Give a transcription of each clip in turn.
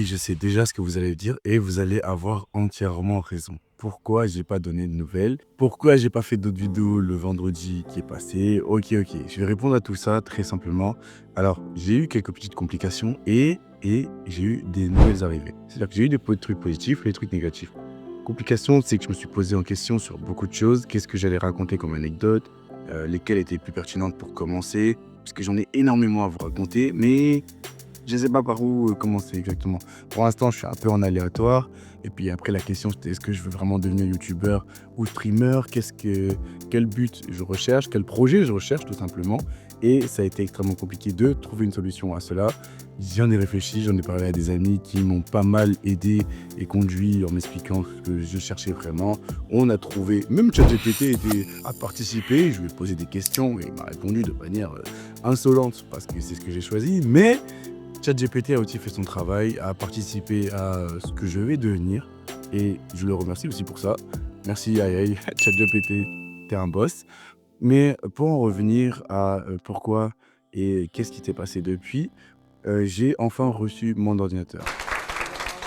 Oui, je sais déjà ce que vous allez dire et vous allez avoir entièrement raison. Pourquoi j'ai pas donné de nouvelles? Pourquoi j'ai pas fait d'autres vidéos le vendredi qui est passé? Ok, ok. Je vais répondre à tout ça très simplement. Alors, j'ai eu quelques petites complications et j'ai eu des nouvelles arrivées. C'est-à-dire que j'ai eu des trucs positifs et des trucs négatifs. Complication, c'est que je me suis posé en question sur beaucoup de choses. Qu'est-ce que j'allais raconter comme anecdote? Lesquelles étaient plus pertinentes pour commencer? Parce que j'en ai énormément à vous raconter, mais je ne sais pas par où commencer exactement. Pour l'instant, je suis un peu en aléatoire. Et puis après, la question, c'était est-ce que je veux vraiment devenir youtubeur ou streamer? Quel but je recherche? Quel projet je recherche, tout simplement? Et ça a été extrêmement compliqué de trouver une solution à cela. J'en ai réfléchi, j'en ai parlé à des amis qui m'ont pas mal aidé et conduit en m'expliquant ce que je cherchais vraiment. On a trouvé, même ChatGPT a participé, je lui ai posé des questions et il m'a répondu de manière insolente parce que c'est ce que j'ai choisi. Mais ChatGPT a aussi fait son travail, a participé à ce que je vais devenir et je le remercie aussi pour ça. Merci, aïe aïe, ChatGPT, t'es un boss. Mais pour en revenir à pourquoi et qu'est-ce qui s'est passé depuis, j'ai enfin reçu mon ordinateur.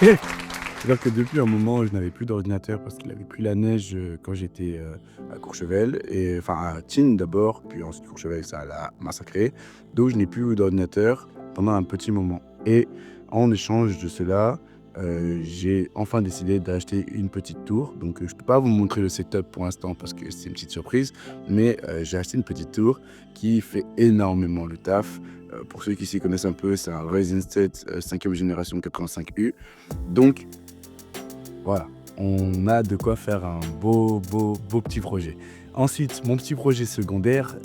C'est-à-dire que depuis un moment, je n'avais plus d'ordinateur parce qu'il avait pris la neige quand j'étais à Courchevel, et enfin à Tignes d'abord, puis ensuite Courchevel, ça l'a massacré. Donc je n'ai plus eu d'ordinateur pendant un petit moment. Et en échange de cela, j'ai enfin décidé d'acheter une petite tour. Donc je ne peux pas vous montrer le setup pour l'instant parce que c'est une petite surprise, mais j'ai acheté une petite tour qui fait énormément le taf. Pour ceux qui s'y connaissent un peu, c'est un Ryzen 7 5e génération 85U. Donc voilà, on a de quoi faire un beau petit projet. Ensuite, mon petit projet secondaire,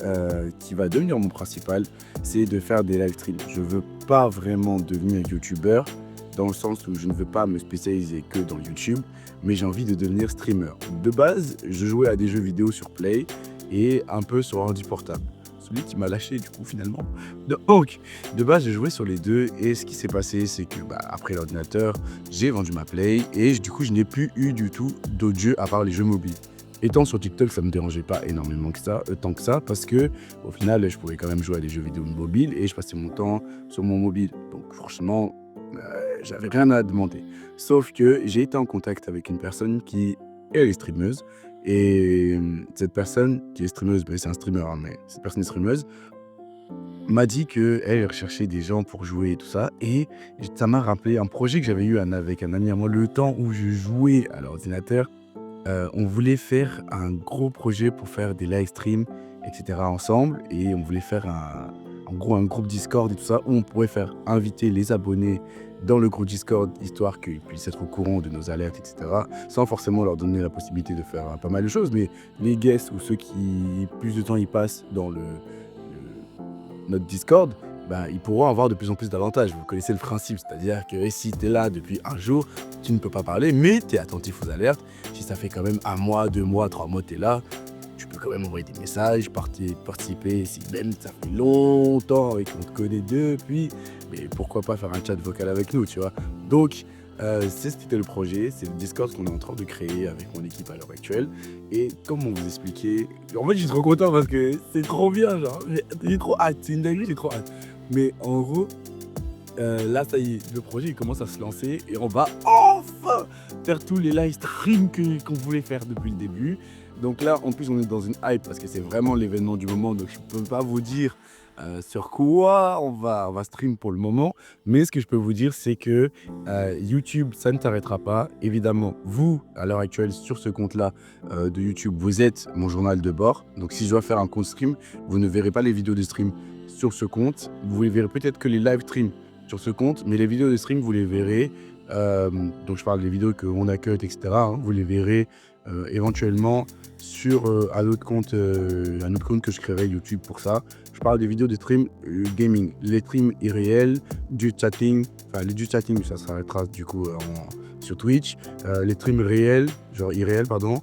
qui va devenir mon principal, c'est de faire des live streams. Je veux pas vraiment devenir youtubeur, dans le sens où je ne veux pas me spécialiser que dans YouTube, mais j'ai envie de devenir streamer. De base, je jouais à des jeux vidéo sur Play et un peu sur ordi portable. Celui qui m'a lâché du coup finalement. Donc, de base, j'ai joué sur les deux et ce qui s'est passé, c'est que après l'ordinateur, j'ai vendu ma Play et du coup, je n'ai plus eu du tout d'autres jeux à part les jeux mobiles. Étant sur TikTok, ça me dérangeait pas énormément tant que ça, parce que au final, je pouvais quand même jouer à des jeux vidéo mobiles et je passais mon temps sur mon mobile. Donc franchement, j'avais rien à demander. Sauf que j'ai été en contact avec une personne qui elle est streameuse et cette personne qui est streameuse, c'est un streamer, hein, mais cette personne est streameuse, m'a dit qu'elle recherchait des gens pour jouer et tout ça. Et ça m'a rappelé un projet que j'avais eu avec un ami à moi, le temps où je jouais à l'ordinateur. On voulait faire un gros projet pour faire des live streams, etc. ensemble. Et on voulait faire en gros un groupe Discord et tout ça, où on pourrait faire inviter les abonnés dans le groupe Discord, histoire qu'ils puissent être au courant de nos alertes, etc. Sans forcément leur donner la possibilité de faire pas mal de choses. Mais les guests ou ceux qui plus de temps y passent dans notre Discord, ils pourront avoir de plus en plus d'avantages. Vous connaissez le principe, c'est-à-dire que si tu es là depuis un jour, tu ne peux pas parler, mais tu es attentif aux alertes. Si ça fait quand même 1 mois, 2 mois, 3 mois, tu es là, tu peux quand même envoyer des messages, participer, si même ça fait longtemps et qu'on te connaît depuis, mais pourquoi pas faire un chat vocal avec nous, tu vois. Donc, c'était le projet, c'est le Discord qu'on est en train de créer avec mon équipe à l'heure actuelle. Et comme on vous expliquait, en fait, je suis trop content parce que c'est trop bien, genre, j'ai trop hâte, c'est une dinguerie, j'ai trop hâte. Mais en gros, là, ça y est, le projet il commence à se lancer et on va enfin faire tous les live streams qu'on voulait faire depuis le début. Donc là, en plus, on est dans une hype parce que c'est vraiment l'événement du moment. Donc je ne peux pas vous dire sur quoi on va stream pour le moment. Mais ce que je peux vous dire, c'est que YouTube, ça ne t'arrêtera pas. Évidemment, vous, à l'heure actuelle, sur ce compte-là de YouTube, vous êtes mon journal de bord. Donc si je dois faire un compte stream, vous ne verrez pas les vidéos de stream sur ce compte. Vous ne verrez peut-être que les live streams sur ce compte, mais les vidéos de stream, vous les verrez. Donc je parle des vidéos qu'on a cut, etc. hein, vous les verrez éventuellement sur un autre compte que je créerai YouTube pour ça. Je parle des vidéos de stream gaming, les streams irréels, du chatting, enfin les du chatting, ça s'arrêtera du coup sur Twitch. Les streams réels, genre irréels, pardon,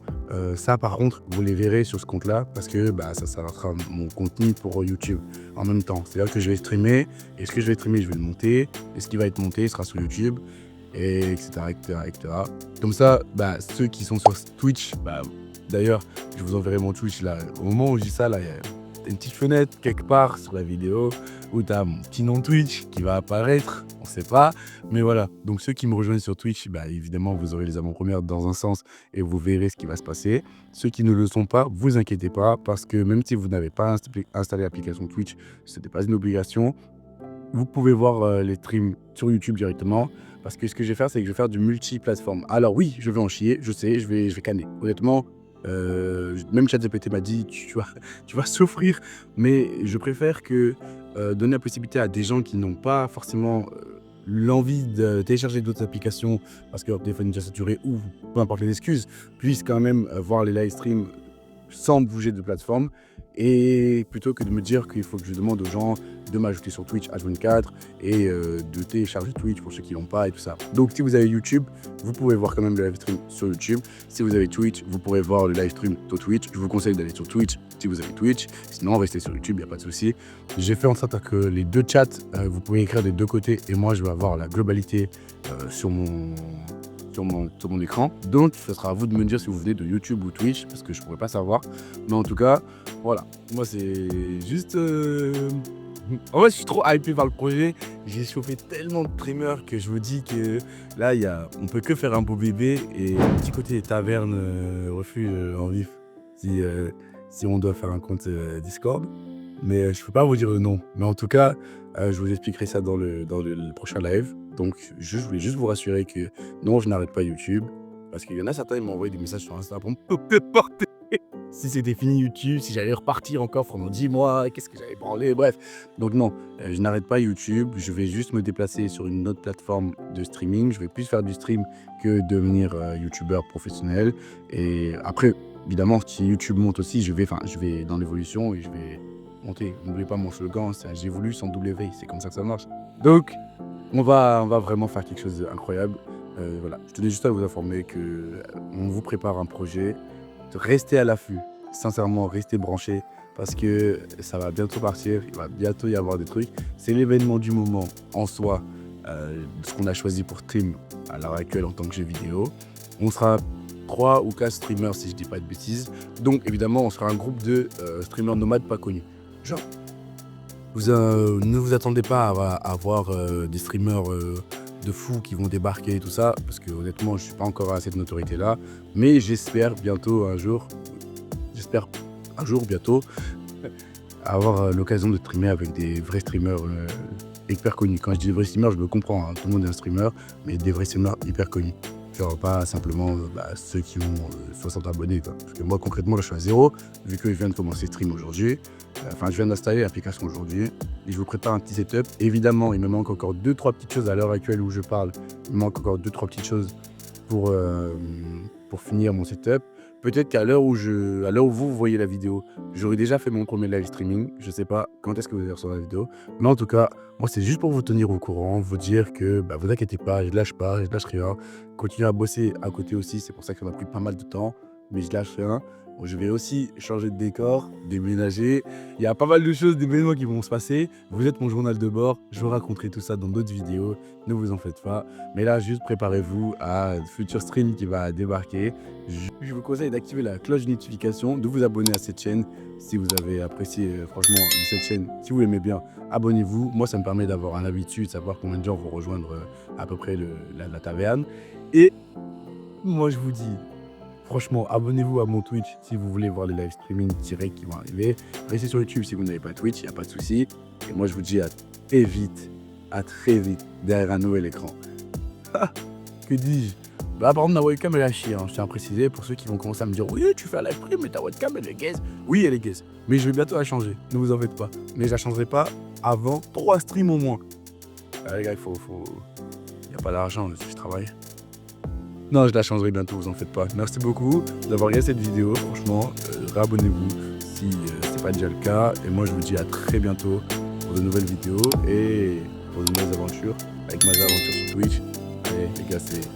ça par contre, vous les verrez sur ce compte-là parce que ça s'arrêtera mon contenu pour YouTube en même temps. C'est-à-dire que je vais streamer, et ce que je vais streamer, je vais le monter, et ce qui va être monté sera sur YouTube, et etc., etc., etc. Comme ça, ceux qui sont sur Twitch, d'ailleurs, je vous enverrai mon Twitch là. Au moment où je dis ça, là, une petite fenêtre quelque part sur la vidéo où tu as mon petit nom Twitch qui va apparaître, on ne sait pas. Mais voilà, donc ceux qui me rejoignent sur Twitch, bah, évidemment, vous aurez les avant-premières dans un sens et vous verrez ce qui va se passer. Ceux qui ne le sont pas, vous inquiétez pas, parce que même si vous n'avez pas installé l'application Twitch, ce n'est pas une obligation. Vous pouvez voir les streams sur YouTube directement. Parce que ce que je vais faire, c'est que je vais faire du multi-plateforme. Alors oui, je vais en chier, je sais, je vais canner. Honnêtement, même ChatGPT m'a dit, tu vas souffrir. Mais je préfère que donner la possibilité à des gens qui n'ont pas forcément l'envie de télécharger d'autres applications parce que leur téléphone est déjà saturé ou peu importe les excuses, puissent quand même voir les live streams sans bouger de plateforme. Et plutôt que de me dire qu'il faut que je demande aux gens de m'ajouter sur Twitch H24 et de télécharger Twitch pour ceux qui l'ont pas et tout ça. Donc si vous avez YouTube, vous pouvez voir quand même le live stream sur YouTube. Si vous avez Twitch, vous pourrez voir le live stream sur Twitch. Je vous conseille d'aller sur Twitch si vous avez Twitch. Sinon, restez sur YouTube, il n'y a pas de souci. J'ai fait en sorte que les deux chats, vous pouvez écrire des deux côtés et moi je vais avoir la globalité sur mon écran. Donc, ce sera à vous de me dire si vous venez de YouTube ou Twitch, parce que je pourrais pas savoir. Mais en tout cas, voilà. Moi, c'est juste... En vrai, je suis trop hypé par le projet. J'ai chauffé tellement de streamers que je vous dis que là, on peut que faire un beau bébé. Et un petit côté taverne, refuge en vif, si on doit faire un compte Discord. Mais je peux pas vous dire non. Mais en tout cas, je vous expliquerai ça dans le prochain live. Donc, je voulais juste vous rassurer que non, je n'arrête pas YouTube. Parce qu'il y en a certains qui m'ont envoyé des messages sur Insta pour me porter. Si c'était fini YouTube, si j'allais repartir encore pendant 10 mois, qu'est-ce que j'allais branler, bref. Donc non, je n'arrête pas YouTube. Je vais juste me déplacer sur une autre plateforme de streaming. Je vais plus faire du stream que devenir YouTubeur professionnel. Et après, évidemment, si YouTube monte aussi, je vais dans l'évolution et je vais monter. N'oubliez pas mon slogan, c'est j'ai voulu sans W, c'est comme ça que ça marche. Donc, on va vraiment faire quelque chose d'incroyable. Voilà, je tenais juste à vous informer qu'on vous prépare un projet. Restez à l'affût, sincèrement, restez branchés parce que ça va bientôt partir, il va bientôt y avoir des trucs. C'est l'événement du moment en soi, ce qu'on a choisi pour stream à l'heure actuelle en tant que jeu vidéo. On sera 3 ou 4 streamers si je dis pas de bêtises. Donc évidemment, on sera un groupe de streamers nomades pas connus. Genre, ne vous attendez pas à avoir des streamers de fous qui vont débarquer et tout ça, parce que honnêtement, je suis pas encore à cette notoriété-là. Mais j'espère bientôt, bientôt, avoir l'occasion de streamer avec des vrais streamers hyper connus. Quand je dis vrais streamers, je me comprends, hein, tout le monde est un streamer, mais des vrais streamers hyper connus. Genre pas simplement ceux qui ont 60 abonnés, quoi. Parce que moi, concrètement, là, je suis à 0, vu que je viens de commencer stream aujourd'hui. Je viens d'installer l'application aujourd'hui et je vous prépare un petit setup. Évidemment, il me manque encore 2-3 petites choses à l'heure actuelle où je parle. Il me manque encore 2-3 petites choses pour finir mon setup. Peut-être qu'à l'heure où vous voyez la vidéo, j'aurai déjà fait mon premier live streaming. Je sais pas quand est-ce que vous allez recevoir la vidéo. Mais en tout cas, moi, c'est juste pour vous tenir au courant, vous dire que vous inquiétez pas, je lâche rien. Continuez à bosser à côté aussi, c'est pour ça que ça m'a pris pas mal de temps, mais je lâche rien. Bon, je vais aussi changer de décor, déménager. Il y a pas mal de choses, d'événements qui vont se passer. Vous êtes mon journal de bord. Je vous raconterai tout ça dans d'autres vidéos. Ne vous en faites pas. Mais là, juste préparez-vous à un futur stream qui va débarquer. Je vous conseille d'activer la cloche de notification, de vous abonner à cette chaîne. Si vous avez apprécié franchement cette chaîne, si vous l'aimez bien, abonnez-vous. Moi, ça me permet d'avoir un avis dessus, de savoir combien de gens vont rejoindre à peu près la taverne. Et moi, je vous dis... Franchement, abonnez-vous à mon Twitch si vous voulez voir les live streaming directs qui vont arriver. Restez sur YouTube si vous n'avez pas Twitch, il n'y a pas de souci. Et moi, je vous dis à très vite, derrière un nouvel écran. Que dis-je? Par exemple, ma webcam, elle a chier, hein, je tiens à préciser pour ceux qui vont commencer à me dire « Oui, tu fais un live stream, mais ta webcam, elle est gaze. » Oui, elle est gaze, mais je vais bientôt la changer, ne vous en faites pas. Mais je la changerai pas avant 3 streams au moins. Les gars, il n'y a pas d'argent, je travaille. Non, je la changerai bientôt, vous en faites pas. Merci beaucoup d'avoir regardé cette vidéo. Franchement, réabonnez-vous si ce n'est pas déjà le cas. Et moi, je vous dis à très bientôt pour de nouvelles vidéos et pour de nouvelles aventures avec mes aventures sur Twitch. Allez, les gars, c'est